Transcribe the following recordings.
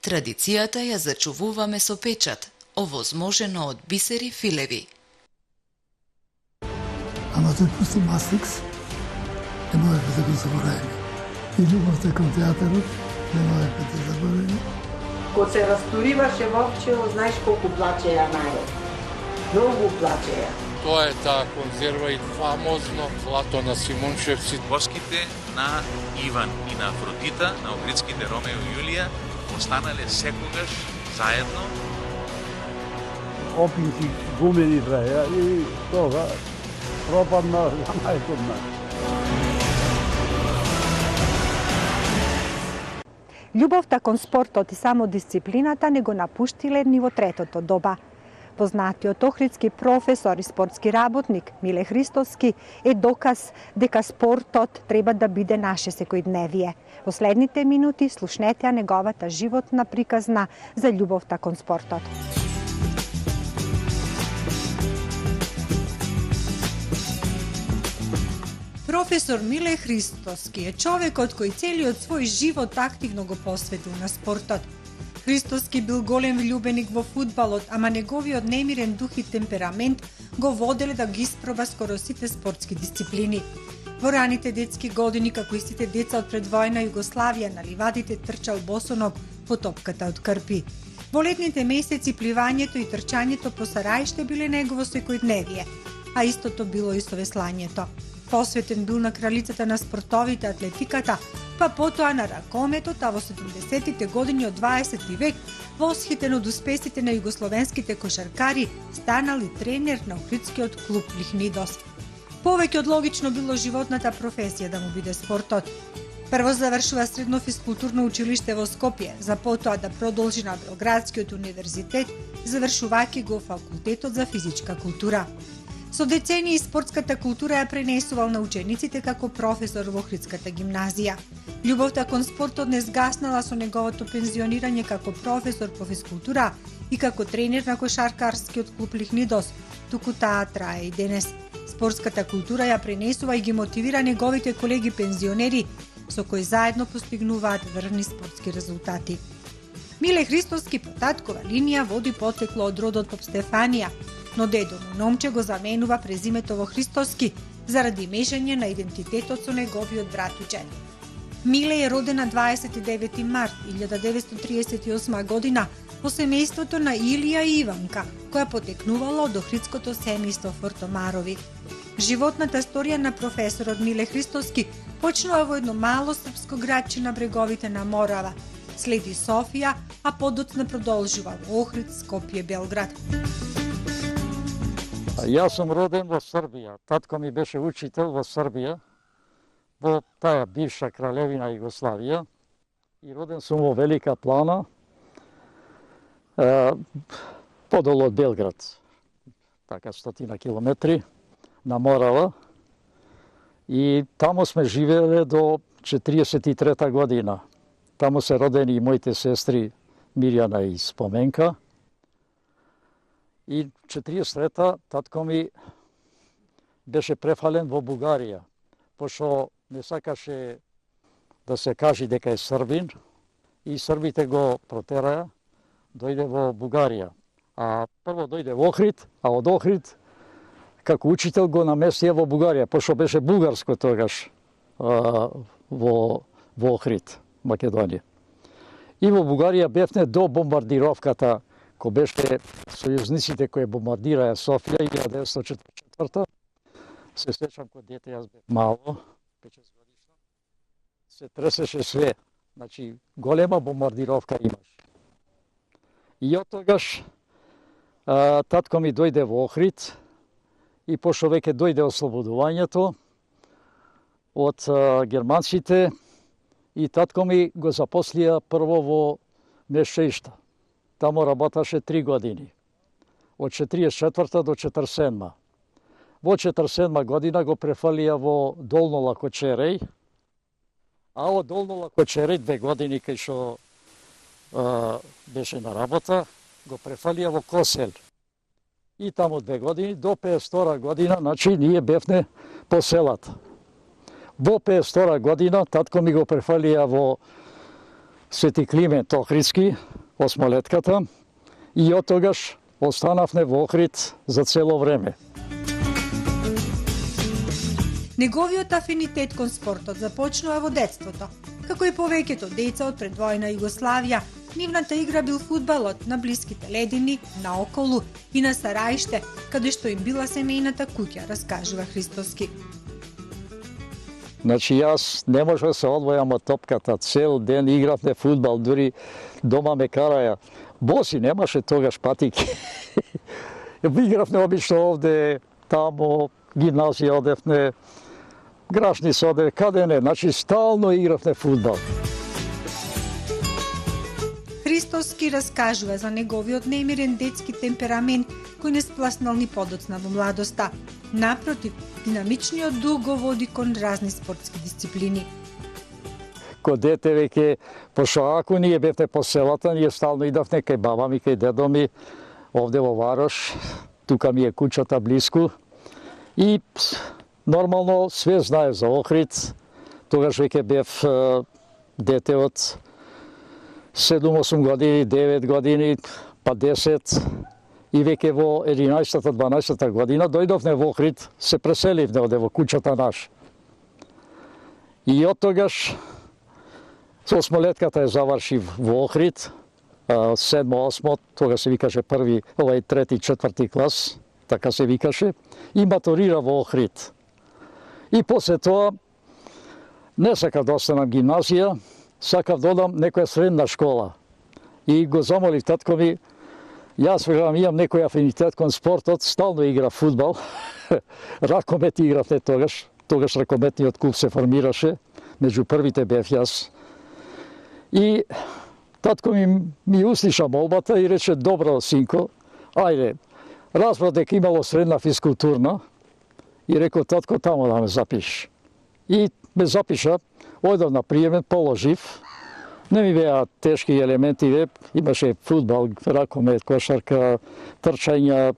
Традицијата ја зачувуваме со печат, овозможено од бисери филеви. Ама тој пусти Мастрикс, не можеше да го заборавиме. И љубовта кон театарот, не можеше да заборавиме. Кога се разтуриваше Вовчево, знаеш колку плачеја народ. Многу плачеја. Тоа е таа конзерва и фамозно злато на Симоншевци. Боските на Иван и на Афродита, на Огридските Ромео и Јулија, останале секогаш заедно. Опинци гумени бреја и тога пропадна за најкодна. Љубовта кон спортот и самодисциплината не го напуштиле ни во третото доба. Познатиот охридски професор и спортски работник Миле Христоски е доказ дека спортот треба да биде наше секојдневие. Во следните минути слушнете неговата животна приказна за љубовта кон спортот. Професор Миле Христоски е човекот кој целиот свој живот активно го посветил на спортот. Христоски бил голем влюбеник во фудбалот, ама неговиот немирен дух и темперамент го воделе да ги испроба скоро сите спортски дисциплини. Во раните детски години, како и сите деца од предвојна Југославија, на ливадите трчал босоног по топката од крпи. Во летните месеци пливањето и трчањето по сараиште биле негово секојдневие, а истото било и со веслањето. Посветен бил на кралицата на спортовите, атлетиката, па потоа на ракометот, а во 70-тите години од 20 век, восхитен од успесите на југословенските кошаркари, станал и тренер на охридскиот клуб Лихнидос. Повеќе од логично било животната професија да му биде спортот. Прво завршува средно физкултурно училиште во Скопје, за потоа да продолжи на Белградскиот универзитет, завршувајќи го факултетот за физичка култура. Со децении спортската култура ја пренесувал на учениците како професор во Охридската гимназија. Љубовта кон спортот не згаснала со неговото пензионирање како професор по физкултура и како тренер на кошаркарскиот клуб Лихнидос, туку таа трае и денес. Спортската култура ја пренесува и ги мотивира неговите колеги пензионери, со кои заедно постигнуваат врвни спортски резултати. Миле Христоски по таткова линија води потекло од родот Поп Стефанија, но дедо му Номче го заменува презимето во Христоски заради мешање на идентитетот со неговиот братуче. Миле е роден на 29 март 1938 година во семејството на Илија и Иванка, која потекнувала од охридското семејство Фортомарови. Животната историја на професорот Миле Христоски почнува во едно мало српско градче на бреговите на Морава, следи Софија, а подоцна продолжува во Охрид, Скопје, Белград. Јас сум роден во Србија. Татко ми беше учител во Србија, во таа бивша кралевина Југославија. И роден сум во Велика Плана, подолу од Белград, така 100 километри на Морава. И таму сме живееле до 43 година. Таму се родени и моите сестри Мирјана и Споменка. И 43-та татко ми беше префален во Бугарија, пошто не сакаше да се каже дека е србин и србите го протераа, дојде во Бугарија. А прво дојде во Охрид, а од Охрид како учител го наместија во Бугарија, пошто беше бугарско тогаш во Охрид, Македонија. И во Бугарија бевне до бомбардировката, кој беше сојузниците кои бомбардираа Софија 1944. Се сеќам кога дете, јас бев мало, 5-6 годишно, се тресеше све. Значи, голема бомбардировка имаш. И од тогаш татко ми дојде во Охрид и пошто веќе дојде ослободувањето од германците и татко ми го запослија прво во Мешеишта. Таму работаше 3 години, од 44 до 47. Во 47 година го префалија во Долно Лакочереј, а од Долно Лакочереј 2 години кај што беше на работа, го префалија во Косел. И таму 2 години до 52 година, значи ние бевне по селата. Во 52 година татко ми го префалија во Свети Климент Охридски, осмолетката и од тогаш останавме во Охрид за цело време. Неговиот афинитет кон спортот започнува во детството. Како и повеќето деца од предвојна Југославија, нивната игра бил фудбалот на блиските ледини, наоколу и на Сараиште, каде што им била семејната куќа, раскажува Христоски. Значи јас не можев да се одвојам од топката, цел ден игравме фудбал, дури дома ме караја. Боси немаше тогаш патики. Игравме обично овде, тамо, гимназија одевме, Грашница оде, каде не, значи стално игравме фудбал. Христоски раскажува за неговиот немирен детски темперамент кој не спласнал ни подоцна во младоста. Напротив, динамичниот дух го води кон разни спортски дисциплини. Ко дете веќе, пошто ако ние бевме по селата, ние стално идавме кај баба ми, кај дедо ми, овде во Варош, тука ми е куќата близко. И нормално све знае за Охрид. Тогаш веќе бев дете од 7-8 години, 9 години, па 10. И веќе во 11-12 година дојдовме во Охрид, се преселивме оде во куќата наш. И од тогаш со осмолетката ја завршив во Охрид, 7-8, тога се викаше први, трети, четврти клас, така се викаше, и матурира во Охрид. И после тоа не сакав да останам гимназија, сакав да одам некоја средна школа. И го замолив татко ми, јас имам некој афинитет кон спортот, стално играв фудбал, ракомет игравме тогаш ракометниот клуб се формираше, меѓу првите бев јас. И татко ми услиша молбата и рече, добро, синко, ајде, разбра дека имало средна физкултурна, и рекол, татко, тамо да ме запиш. И ме запиша, одев на приемен, положив. Не ми беа тешки елементи, имаше фудбал, ракомет, кошарка, трчања,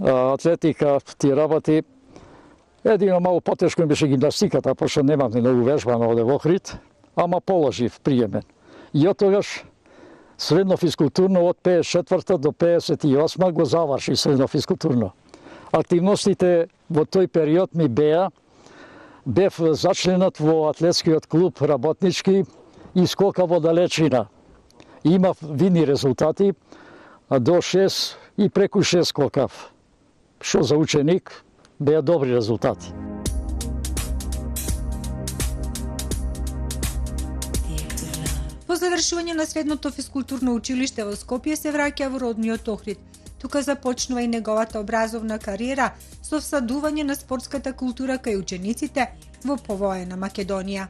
атлетика, тие работи. Едино малку потешко ми беше гимнастиката, пошто немавме многу вежбано оде во Охрид, ама положив приемен. И од тогаш средно физкултурно од 54 до 58 го заврши средно физкултурно. Активностите во тој период ми бев зачленат во атлетскиот клуб работнички и скока во далечина. Имав видни резултати, до 6 и преку 6 скокав. Што за ученик беа добри резултати. По завршување на средното физкултурно училиште во Скопје се враќа во родниот Охрид. Тука започнува и неговата образовна кариера со всадување на спортската култура кај учениците во повоена Македонија.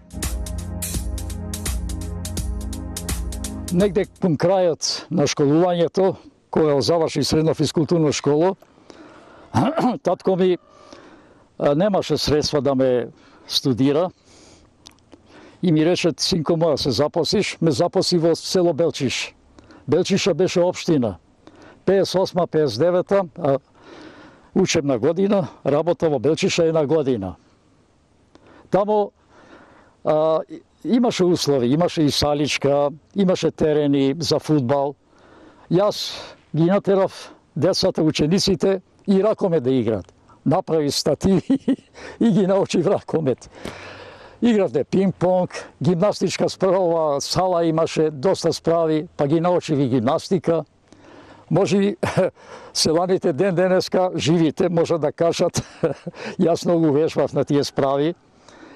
Негде кон крајот на школувањето, кога заврши средно физкултурно школа, татко ми немаше средства да ме студира и ми рече, синко моја, се запослиш, ме запосли во село Белчиш. Белчиша беше општина. 58-59 учебна година, работа во Белчиша една година. Тамо имаше услови, имаше и саличка, имаше терени за фудбал. Јас ги натерав децата, учениците и ракомет да играат. Направи стативи и ги научив ракомет. Игравме пинг-понг, гимнастичка справа, сала имаше доста справи, па ги научив и гимнастика. Може и селаните денеска, живите, може да кажат, јас многу вежбав на тие справи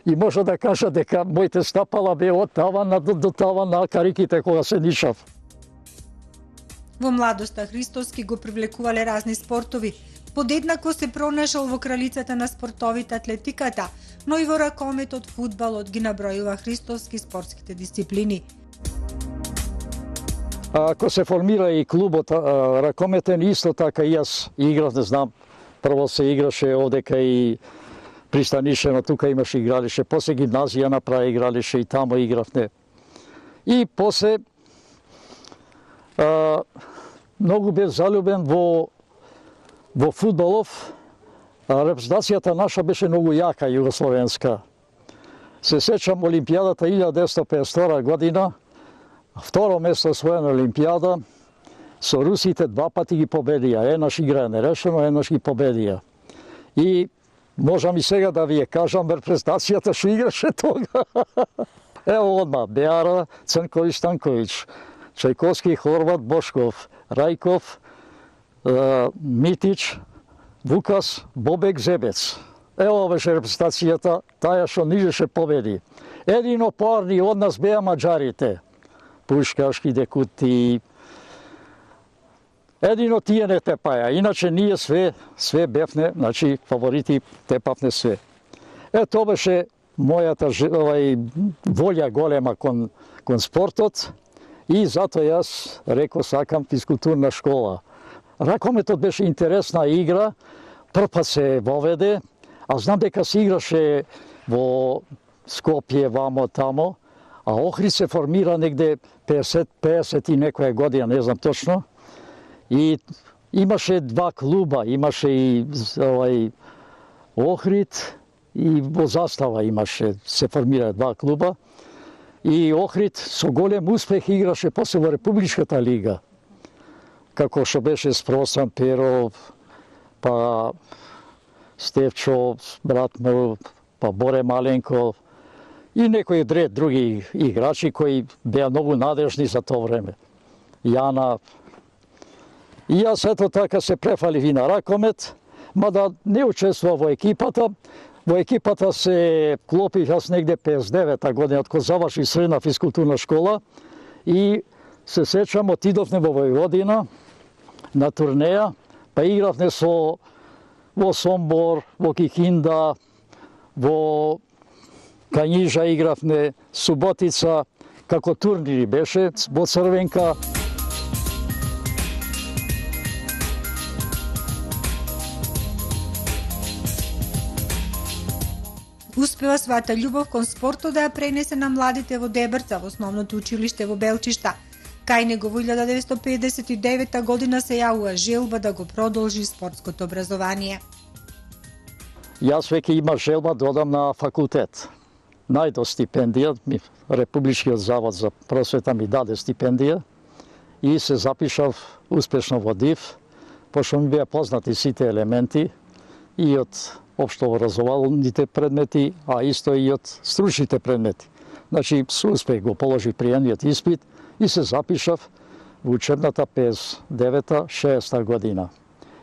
и може да кажат дека моите стапала бе од таван до таван на кариките кога се нишав. Во младоста Христоски го привлекувале разни спортови. Подеднако се пронашал во кралицата на спортовите атлетиката, но и во ракометот, фудбалот ги набројува Христоски спортските дисциплини. Ако се формира и клубот ракометен, исто така и јас играв, не знам, прво се играше овде кај Пристанишено, тука имаше игралише, после гимназија направи игралише и тамо игравме. И после многу бев залюбен во фудбалов. Репрезентацијата наша беше многу јака, југословенска. Се сеќам Олимпијадата 1952 година, Второ место освоено Олимпијада, со русите 2 пати ги победија. Еднаш игра нерешено, еднаш ги победија. И можам и сега да ви ја кажам репрезентацијата што играше тога. Ево одма, Беара, Црнковиќ, Станковиќ, Чајковски, Хорват, Бошков, Рајков, Митич, Вукас, Бобек, Зебец. Ево беше репрезентацијата, таја што нижеше победи. Едино парни од нас беа маđарите. Пушкашки, Декути. Едино тие не тепаја, иначе ние све бевне, значи фаворити тепавне све. Тоа беше мојата волја голема кон спортот и затоа јас реков сакам физкултурна школа. Ракометот беше интересна игра, прв се воведе, а знам дека се играше во Скопје, вамо, тамо, а Охрид се формира негде 50 и некоја година, не знам точно. И имаше 2 клуба, имаше и Охрид и во Застава имаше, се формира 2 клуба. И Охрид со голем успех играше после во Републичката лига. Како што беше Спросан Перов, па Стевчо, брат му, па Боре Маленко и некои други играчи кои беа многу надрежни за тоа време. Јана. И јас ето така се префалив и на ракомет, мада не учествував во екипата. Во екипата се клопив јас негде 59-та година, откога завршив средна физкултурна школа и се сеќам отидовме во Војводина на турнеја, па игравме во Сомбор, во Кикинда, во Кањижа игравме, Суботица, како турнири беше, во Црвенка. Успева својата љубов кон спортот да ја пренесе на младите во Дебрца, во основното училиште во Белчишта. Кај него во 1959 година се јавува желба да го продолжи спортското образование. Јас веќе има желба да одам на факултет. Најдов стипендија, Републичкиот завод за просвета ми даде стипендија и се запишав успешно во ДИВ, пошто ми беа познати сите елементи и од општо образовалните предмети, а исто и од стручните предмети. Значи, со успех го положив приемниот испит и се запишав во учебната 59-60 година.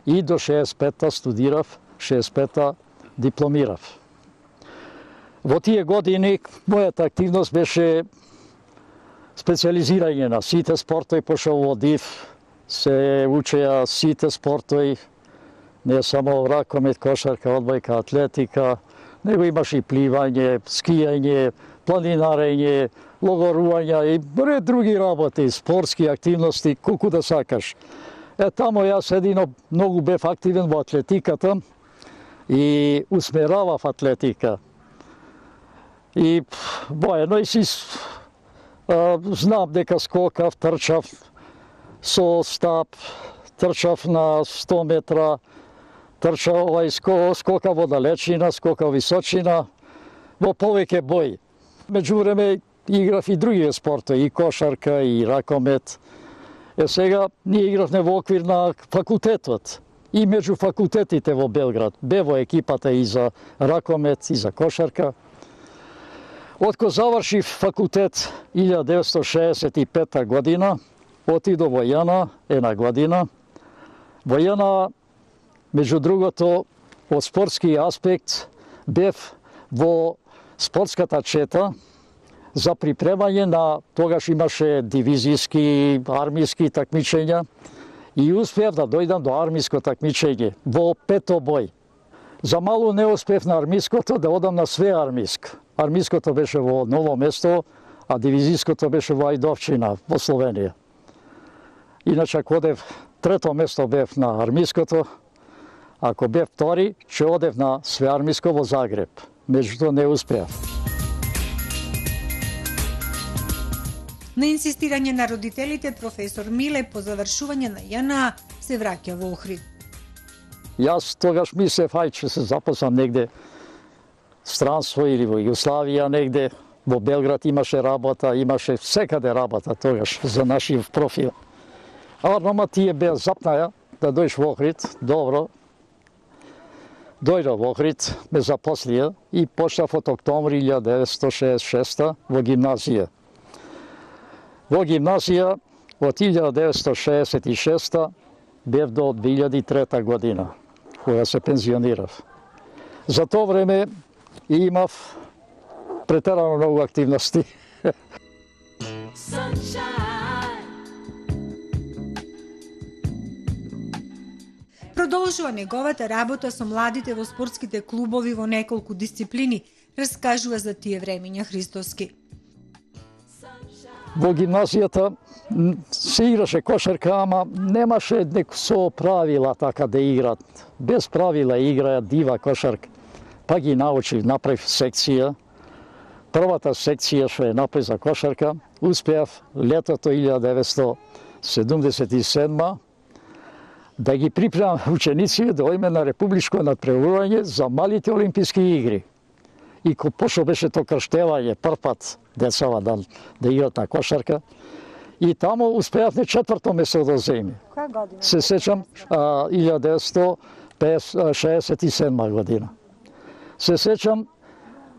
И до 65-та студирав, 65-та дипломирав. Во тие години мојата активност беше специализирање на сите спортови, пошто во ДИВ се учеа сите спортови, не само ракомет, кошарка, одбојка, атлетика, него имаше и пливање, скијање, планинарење, логорување и ред други работи, спортски активности, колку да сакаш. Тамо јас едино многу бев активен во атлетиката и усмеравав атлетика. И воено и си знам дека скокав, трчав со стап, трчав на 100 метра, скока во далечина, скока височина, во повеќе бои. Меѓувреме играв и други спортови, и кошарка, и ракомет. Сега ние игравме во оквир на факултетот и меѓу факултетите во Белград. Бе во екипата и за ракомет, и за кошарка. Откако завршив факултет 1965 година, отидов во Јана една година. Во Јана, меѓу другото, од спортски аспект, бев во спортската чета за припремање на, тогаш имаше дивизијски, армиски такмичења и успеав да дојдам до армиско такмичење во петобој. За мало не успев на армиското да одам на све армиск. Армиското беше во Ново место, а дивизиското беше во Ајдовчина, во Словенија. Иначе, ако одев трето место бев на армиското, ако бев втори, ќе одев на свеармиско во Загреб. Меѓутоа не успеав. На инсистирање на родителите, професор Миле по завршување на ЈНА се враќа во Охрид. Јас тогаш мислев, ај ќе се запослам негде странство или во Југославија негде, Во Белград имаше работа, имаше секаде работа тогаш за нашиот профил. А нама тие беа запнаја да дојдеш во Охрид, добро. Дојдов во Охрид, ме запослија и почнав од октомври 1966 во гимназија. Во гимназија од 1966 бев до 2003 година, кога се пензионирав. За тоа време имав претерано многу активности. Продолжува неговата работа со младите во спортските клубови во неколку дисциплини, раскажува за тие времења Христоски. Во гимназијата се играше кошарка, ама немаше со правила така да играт. Без правила играат дива кошарка. Па ги научив, направив секција. Првата секција што ја направив за кошарка, успеав летото 1977 да ги припремам ученици да ојме на републичко надпреварување за малите олимписки игри. И пошто беше то крштевање, прв пат децава да играат на кошарка. И таму успеав на 4-то место да земе. Која година? Се сеќам 1967 година. Се сеќам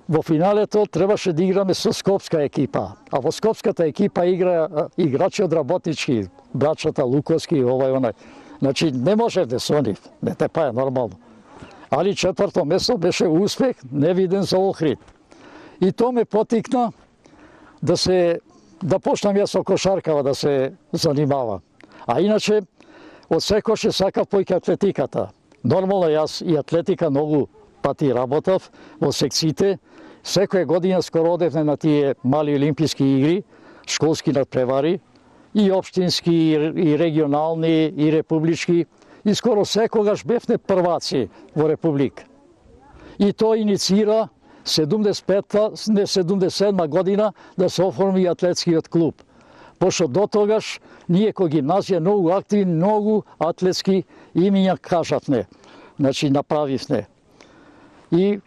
во финалето требаше да играме со скопска екипа, а во скопската екипа игра играчи од работнички, браќата Луковски и овај онај. Значи не можев да со нив, не те па е нормално. Али 4-то место беше успех невиден за Охрид. И тоа ме потикна да почнам јас со кошаркава да се занимава. А иначе од секојаш сакав појка атлетиката. Нормално јас и атлетика многу пати работав во секциите. Секоја година скоро одевме на тие мали олимписки игри, школски надпревари, и општински, и регионални, и републички. И скоро секогаш бевме прваци во Република. И тоа инициира 77 година да се оформи атлетскиот клуб. Пошто до тогаш ние кој гимназија многу активни, многу атлетски имиња кажавме. Значи направивме. И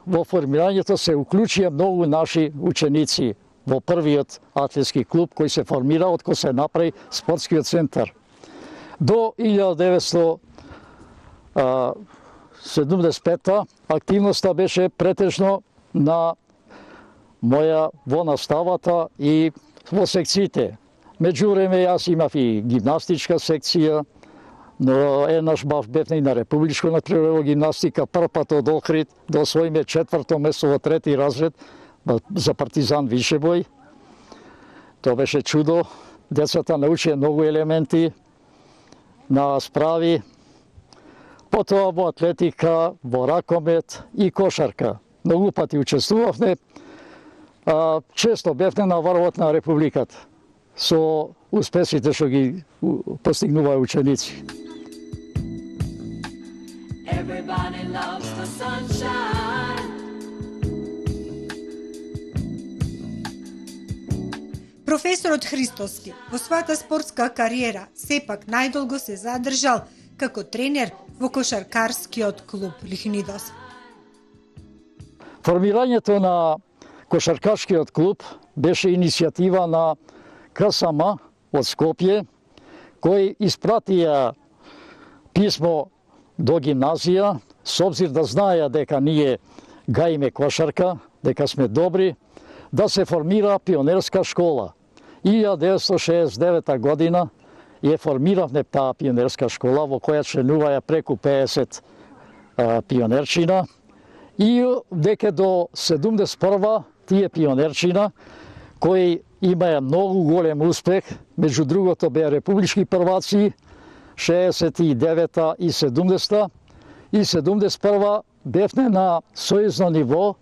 во формирањето се уклучија многу наши ученици во првиот атлетски клуб кој се формира од кој се направи спортскиот центар. До 1975 активноста беше претежно на моја во наставата и во секциите. Меѓувреме јас имав и гимнастичка секција, но еднаш бевме и на републичко надпреварување гимнастика, прв пат од Охрид да освоиме 4-то место во 3-ти разред за Партизан Вишебој. Тоа беше чудо. Децата научија многу елементи на справи. Потоа во атлетика, во ракомет и кошарка. Многу пати учествувавме. Често бевме на врвот на Републиката со успесите што ги постигнуваа ученици. Everybody loves the sunshine. Професорот Христоски во својата спортска кариера сепак најдолго се задржал како тренер во кошаркарскиот клуб Лихнидос. Формирањето на кошаркарскиот клуб беше иницијатива на КСМ од Скопје, кој испратија писмо до гимназија, со обзир да знаеа дека ние гаиме кошарка, дека сме добри, да се формира пионерска школа. 1969 година ја формиравме таа пионерска школа во која членуваја преку 50 пионерчина и дека до 71 тие пионерчина кои имаја многу голем успех, меѓу другото беа републички прваци 69 и 70 и 71 бевме на сојузно ниво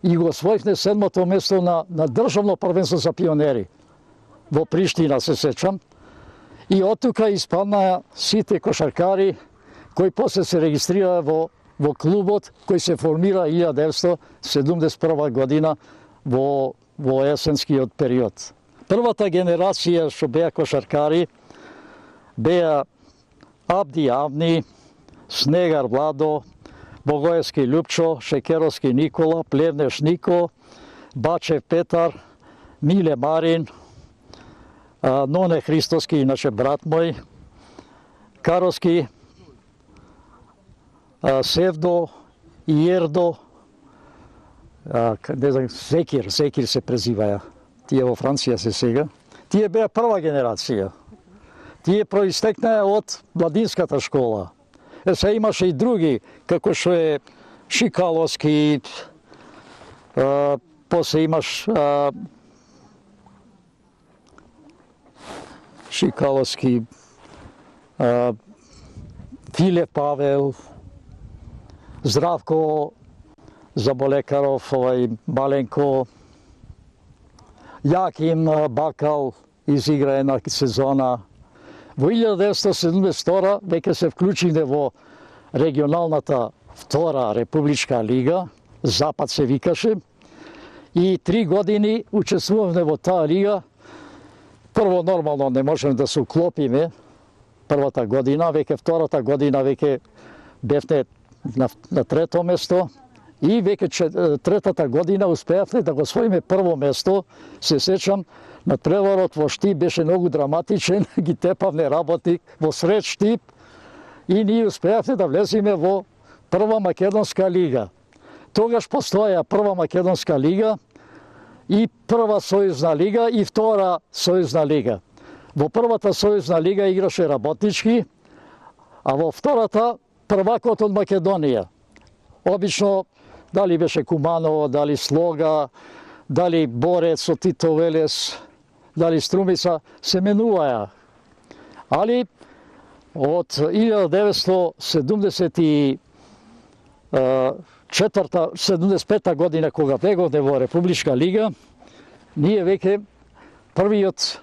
и го освоивме 7-то место на државно првенство за пионери во Приштина, се сечам. И од тука испаднаа сите кошаркари кои после се регистрираа во клубот кој се формира 1971 година во есенскиот период. Првата генерација што беа кошаркари беа Абди Авни, Снегар Владо, Богоевски Лјупчо, Шекеровски Никола, Плевнеш Нико, Бачев Петар, Миле Марин, Ноне Христоски, иначе брат мој, Кароски, Севдо, Иердо, не знам, Зекир се презиваја. Тие во Франција се сега. Тие беа прва генерација. Тие проистекнаа од младинската школа. Се имаше и други, како што е Шикаловски, после имаш Шикаловски, Филеп Павел, Здравко Заболекаров, Маленко, Јаким Бакал изигра една сезона. Во 1972 веќе се вклучивме во регионалната втора републичка лига, Запад се викаше, и 3 години учествувавме во таа лига. Прво нормално не можеме да се уклопиме првата година, веќе втората година веќе бевме на трето место и веќе третата година успеавме да го освоиме прво место. Се сеќам, на преворот во Штип беше многу драматичен, ги тепавме работник во сред Штип и ние успеавме да влеземе во прва македонска лига. Тогаш постоја прва македонска лига и прва сојузна лига и втора сојузна лига. Во првата сојузна лига играше работнички, а во втората првакот од Македонија. Обично дали беше Куманово, дали Слога, дали Борец од Тито Велес, дали Струмица, се менуваја. Али од 1975 година, кога беговме во Републичка лига, ние веќе првото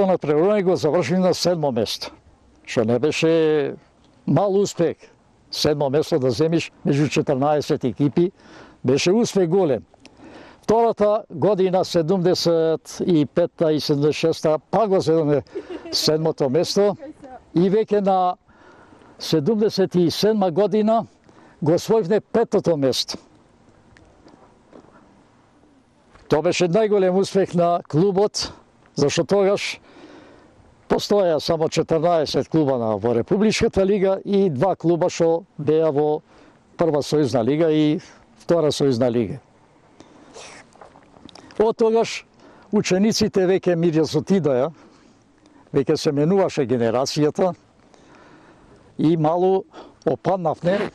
натпреварување го завршили на 7-мо место, што не беше мал успех. 7-мо место да земиш меѓу 14 екипи беше успех голем. Втората година, 75-та и 76-та, пак го зедоме 7-мото место и веќе на 77 година го освоивме 5-тото место. Тоа беше најголем успех на клубот, зашто тогаш постоја само 14 клуба во Републичката лига и 2 клуба што беа во прва сојузна лига и втора сојузна лига. Од тогаш учениците веќе мирис отидоја, веќе се менуваше генерацијата и малу опаднавме,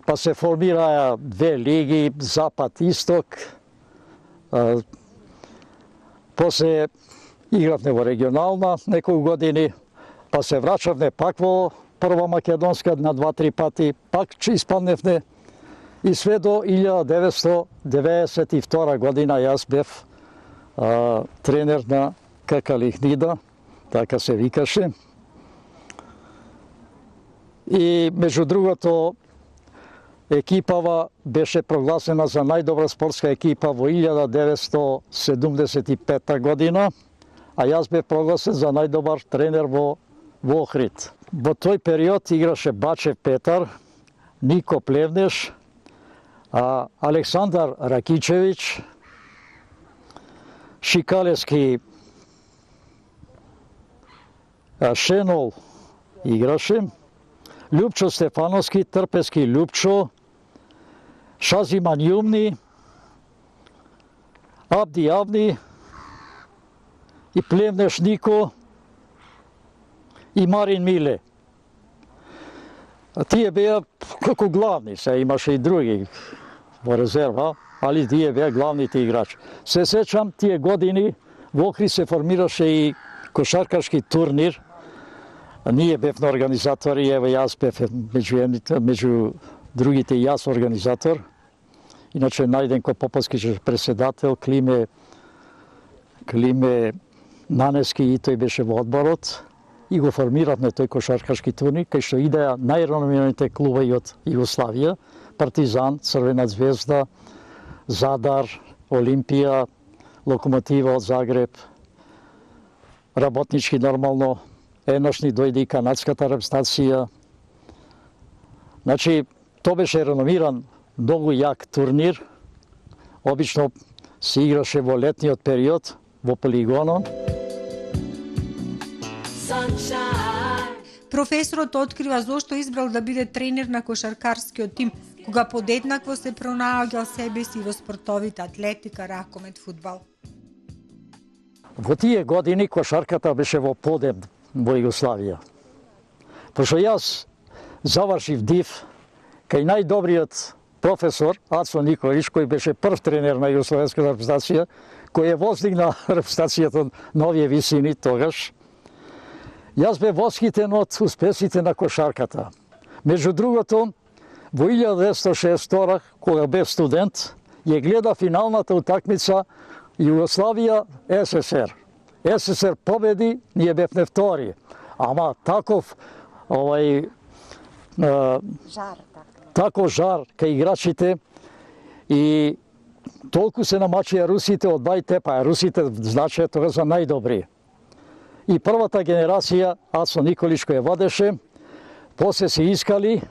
па се формираја 2 лиги, Запад-Исток, после игравме во регионална некои години, па се врачавме пак во прва македонска на 2-3 пати, пак че испадневме и све до 1992 година јас бев тренер на КК Лихнида, така се викаше. И меѓу другото, екипава беше прогласена за најдобра спортска екипа во 1975 година, а јас бев прогласен за најдобар тренер во Охрид. Во тој период играше Бачев Петар, Нико Плевнеш, Александар Ракичевич, Шикалевски Шенол играше, Љупчо Стефановски, Трпески Љупчо, Шазиман Јумни, Абди Авни и Плевнеш Нико и Марин Миле. Тие беа како главни, се имаше и други во резерва, али тие беа главните играчи. Се сеќам, тие години во Охрид се формираше и кошаркашки турнир. Ние бевме организатори, ево јас бев меѓу другите јас организатор. Иначе Најденко Поповски председател, Климе Нанески и тој беше во одборот. И го формиравме тој кошаркашки турнир, кај што идеја најреномираните клубови од Југославија, Партизан, Црвена звезда, Задар, Олимпија, Локомотива од Загреб, работнички нормално, еднашни дојде и канадската репрезентација. Значи, тоа беше реномиран, многу јак турнир, Обично се играше во летниот период во полигонот. Sunshine. Професорот открива зошто избрал да биде тренер на кошаркарскиот тим, кога подеднакво се пронаоѓал себе си во спортовите атлетика, ракомет, фудбал. Во тие години кошарката беше во подем во Југославија. Пошто јас завршив ДИВ кај најдобриот професор Ацо Николич, кој беше прв тренер на југословенската репрезентација, кој воздигна репрезентацијата на овие висини тогаш. Јас бе восхитен од успесите на кошарката. Меѓу другото, во 1962, кога бев студент, ја гледа финалната утакмица Југославија-СССР. СССР победи, ние бевме втори. Ама таков жар кај играчите и толку се намачија русите од бајтепа, русите значеја тога за најдобри. И првата генерација, Ацо Николич кој ја водеше, после се искали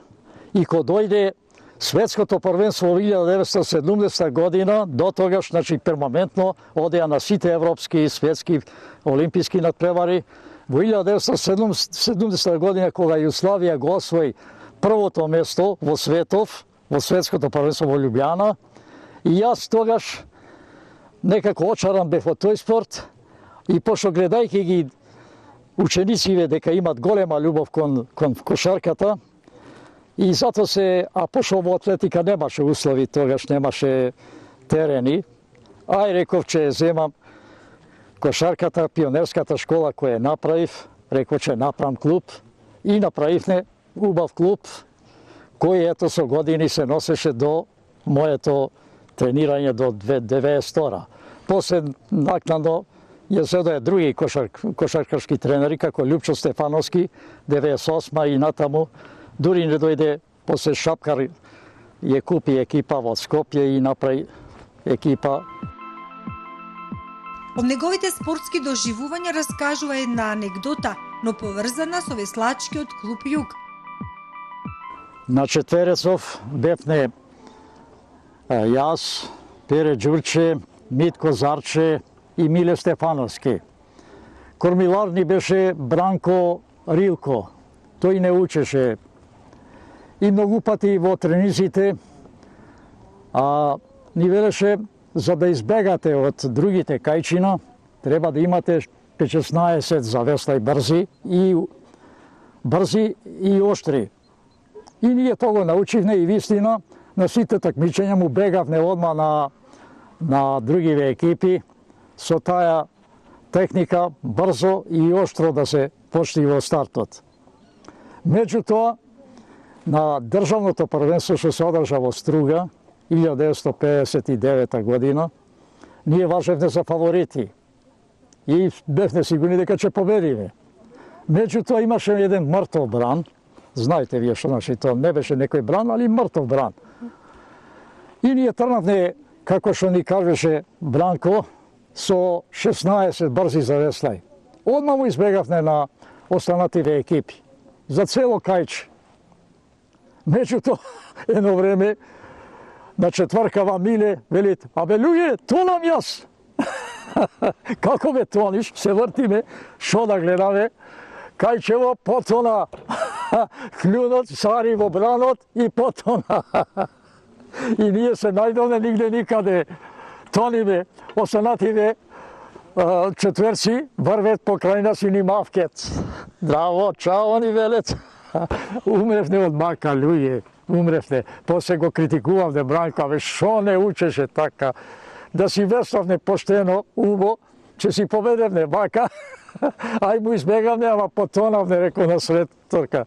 и кога дојде светското првенство во 1970 година, до тогаш, значи перманентно, одеа на сите европски и светски олимписки надпревари. Во 1970 година, кога Југославија го освои првото место во светов, во светското првенство во Љубљана, и јас тогаш некако очаран бев во тој спорт и пошто гледајќи ги учениците дека имат голема љубов кон кошарката, и затоа пошто во атлетика немаше услови, тогаш немаше терени, реков че земам кошарката, пионерската школа која направив, реков че направам клуб и направивме убав клуб кој ето со години се носеше до моето тренирање до 92-ра. После накнадно ја седоја други кошаркарски тренери, како Љупчо Стефановски, 98-ма и натаму. Дури не дојде, после Шапкар ја купи екипа во Скопје и направи екипа. Од неговите спортски доживувања раскажува една анегдота, но поврзана со веслачкиот клуб Југ. На четверецов бевме јас, Пере Ѓурче, Митко Зарче и Миле Стефановски. Кормилар ни беше Бранко Рилко. Тој не учеше. И многу пати во трениците ни велеше, за да избегате од другите кајчина, треба да имате 15 завеслај брзи и оштри. И ние тоа научивме и вистина, на сите такмичења му бегавме одма на другиве екипи, со таа техника брзо и оштро да се почне во стартот. Меѓутоа, на државното првенство што се одржа во Струга, 1959 година, ние важевме за фаворити и бевме сигурни дека ќе победиме. Меѓутоа имаше еден мртов бран, знаете вие што значи тоа, не беше некој бран, али мртов бран. И ние тргнавме, како што ни кажеше Бранко, со 16 брзи завеслај. Одма му избегавме на останативе екипи, за цело кајче. Меѓутоа, едно време, на четвркава Миле, велит, абе луѓе, тонам јас. Како ме тониш, се вртиме, шо да гледаме, кајчево потона, клюнот, сари во бранот и потона. И ние се најдовме нигде никаде, тониме, останативе четверци врвет покрај нас и ни мавкет. Драво, чао, ни велет. Умревне од мака, луѓе, умревне. После го критикувавме Бранко, абе шо не учеше така. Да си веславне поштено, убо, че си победевне мака. Ај му избегавне, ама потонавне, реко на светторка.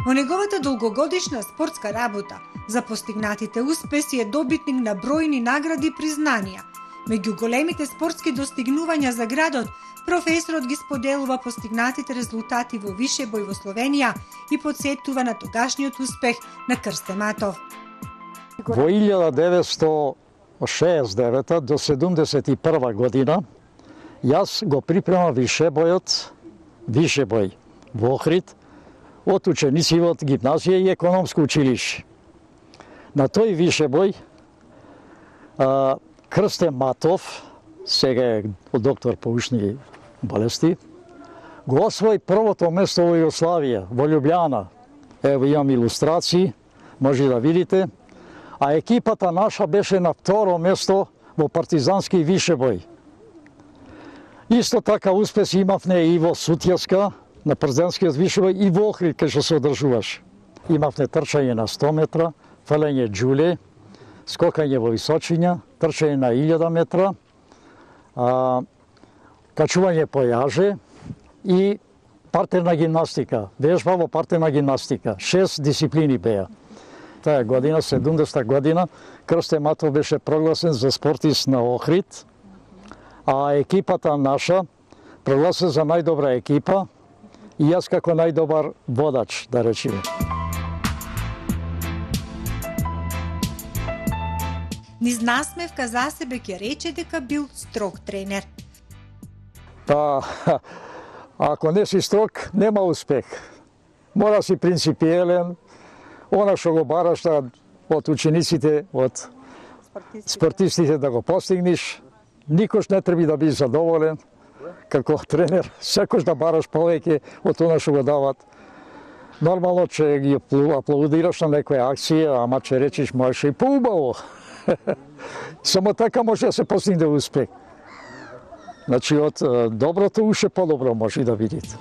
Во неговата долгогодишна спортска работа, за постигнатите успеси е добитник на бројни награди и признанија. Меѓу големите спортски достигнувања за градот, професорот ги споделува постигнатите резултати во вишебој во Словенија и подсетува на тогашниот успех на Крсте Матов. Во 1969 до 71 година јас го припремав вишебој во Охрид од ученици од гимназија и економско училиште. На тој вишебој Крстен Матов, сега е доктор по ушни болести, го освои првото место во Југославија, во Љубљана. Ево имам илустрации, може да видите. А екипата наша беше на второ место во партизански вишебој. Исто така успеси имавме и во Сутјевска, на партизанскиот вишебој, и во Охрид, кај што се одржуваш. Имавме трчање на 100 метра, фалење џуле, скокање во височиња, трчање на 1000 метра, качување по јаже и партерна гимнастика, вежба во партерна гимнастика. 6 дисциплини беа. Таа година, 70-та година, Крстен Матов беше прогласен за спортист на Охрид, а екипата наша прогласен за најдобра екипа и јас како најдобар водач, да речеме. Низ насмевка за себе ќе рече дека бил строг тренер. Па, ако не си строг, нема успех. Мора си принципиелен, она што го бараш од учениците, од спортистите да го постигнеш, никош не треба да бидеш задоволен како тренер, секош да бараш повеќе од она што го дават. Нормално че ги аплаудираш на некоја акција, ама че речеш можеш и поубаво. Само така може да се постигне успех. Значи од доброто уште подобро може да видите.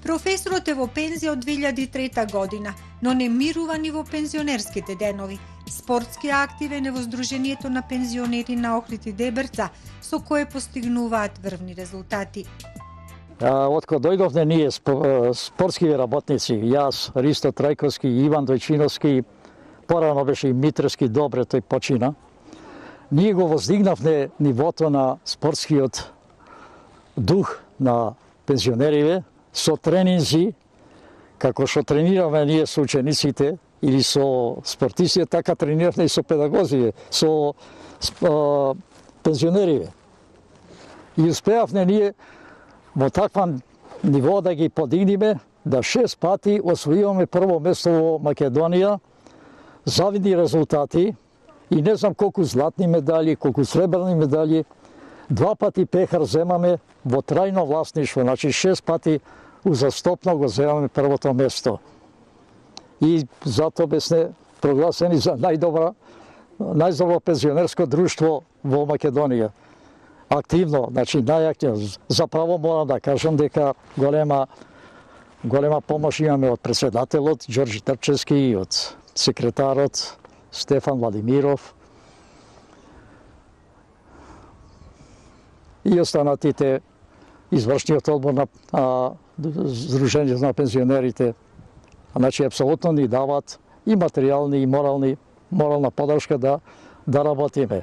Професорот е во пензија од 2003 година, но не мирува ни во пензионерските денови. Спортски активен е во Сдруженијето на пензионери на Охрид и Деберца, со кое постигнуваат врвни резултати. Откако дојдовме ние спортски работници, јас, Ристо Трајковски, Иван Дојчиновски, порано беше и Митрески, добре тој почина, ние го воздигнавме нивото на спортскиот дух на пензионериве со тренинзи, како што тренираме ние со учениците или со спортистите, така трениравме и со педагозите, со пензионериве. И успеавме ние во таква ниво да ги подигниме, да 6 пати освоиваме прво место во Македонија, завидни резултати и не знам колку златни медали, колку сребрни медали, 2 пати пехар земаме во трајно власништво, значи 6 пати узастопно го земаме првото место. И затоа бесме прогласени за најдобро пензионерско друштво во Македонија. Активно, значи најактивно. Заправо морам да кажам дека голема помош имаме од председателот Ѓорѓи Трчевски и од секретарот Стефан Владимиров и останатите извршниот одбор на Сдруженијето на пензионерите. Значи, апсолутно ни дават и материјални и морална подршка да работиме.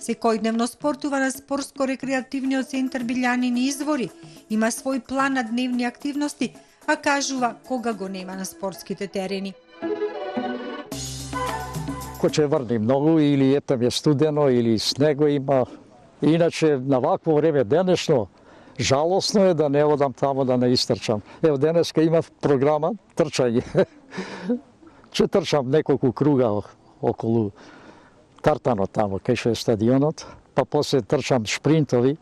Секојдневно спортува на спортско-рекреативниот центар Билјанини извори, има свој план на дневни активности, а кажува кога го нема на спортските терени. Ко ќе врни многу или етам е студено или снего има. Иначе на вакво време денешно жалосно е да не одам тамо да не истрчам. Ево денеска имав програма трчање. Ќе трчам неколку круга околу Тартанот тамо, кај што е стадионот, па после трчам шпринтови,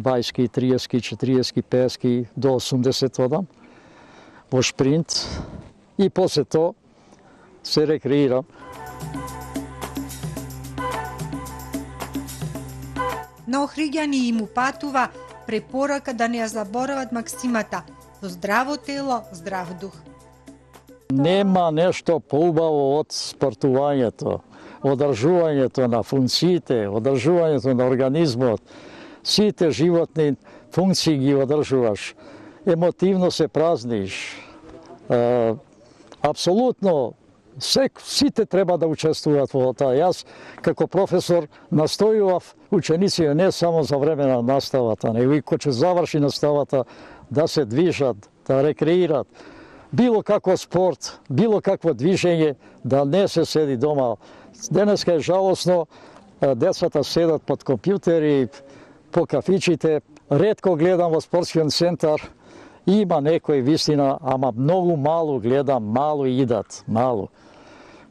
20, 30, 40, 50 до 80 одам во шпринт и после тоа се рекреирам. На Охриѓани им упатува препорака да не ја заборават максимата «Со здраво тело, здрав дух». Нема нешто поубаво од спортувањето, одржувањето на функциите, одржувањето на организмот, сите животни функции ги одржуваш, емотивно се празниш. Апсолутно, сите треба да учествуваат во тоа. Јас, како професор, настојував ученици не само за време на наставата, него и кога ќе заврши наставата, да се движат, да рекреират. Било какво спорт, било какво движење, да не се седи дома. Денеска е жалосно, Децата седат под компјутери, по кафичите. Ретко гледам во спортскиот центар. Има некои вистина, ама многу мало гледам, мало идат, мало.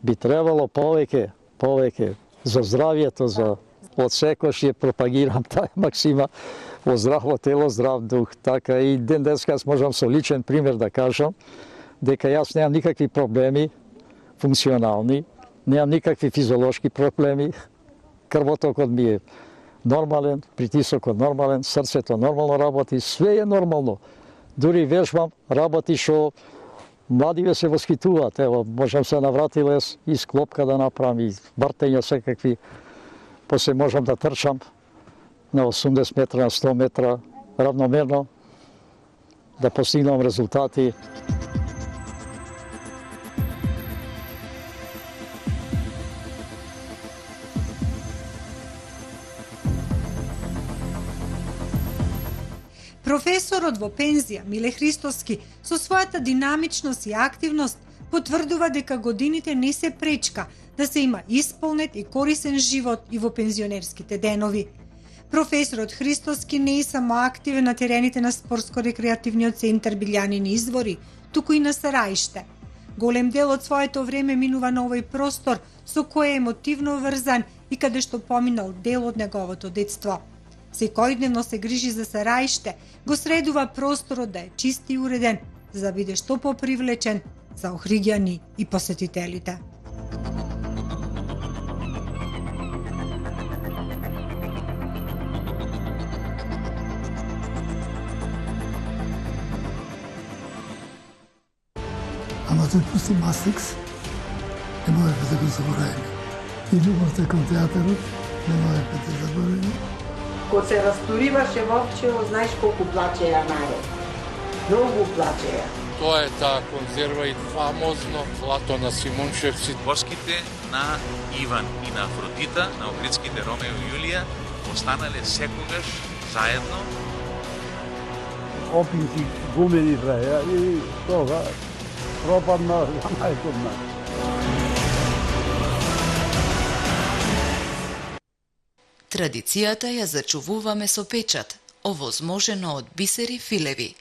Би требало повеќе за здравието, за од секојаш ја пропагирам таа максима во здраво тело, здрав дух. Така и ден денеска јас можам со личен пример да кажам дека јас немам никакви проблеми функционални, немам никакви физиолошки проблеми. Крвотокот ми е нормален, притисокот нормален, срцето нормално работи, све е нормално. Дури вежбам, работи што младиве се воскитуваат. Ево, можам се навратиле и склопка да направам, и вртења секакви. После можам да трчам на 80 метра, на 100 метра, равномерно, да постигнам резултати. Професорот во пензија Миле Христоски со својата динамичност и активност потврдува дека годините не се пречка да се има исполнет и корисен живот и во пензионерските денови. Професорот Христоски не е само активен на терените на спортско-рекреативниот центар Билјанини извори, туку и на Сараиште. Голем дел од своето време минува на овој простор со кој е емотивно врзан и каде што поминал дел од неговото детство. Секојдневно се грижи за Сараиште, го средува просторот да е чист и уреден, за да биде што попривлечен за охриѓани и посетителите. Ама тој пусти Мастрикс, не можеме да го заборавиме. И љубовта кон театарот, не можеме да заборавиме. Кога се растуриваше Вовчево, знаеш колку плачеја народ. Многу плачеја. Тоа е таа конзерва и фамозно злато на Симунчевци. Воските на Иван и на Афродита, на Охридските Ромео и Јулија, останале секогаш заедно. Опинки гумени траја и тога пропадна најкод нас. Традицијата ја зачувуваме со печат, овозможено од бисери филеви.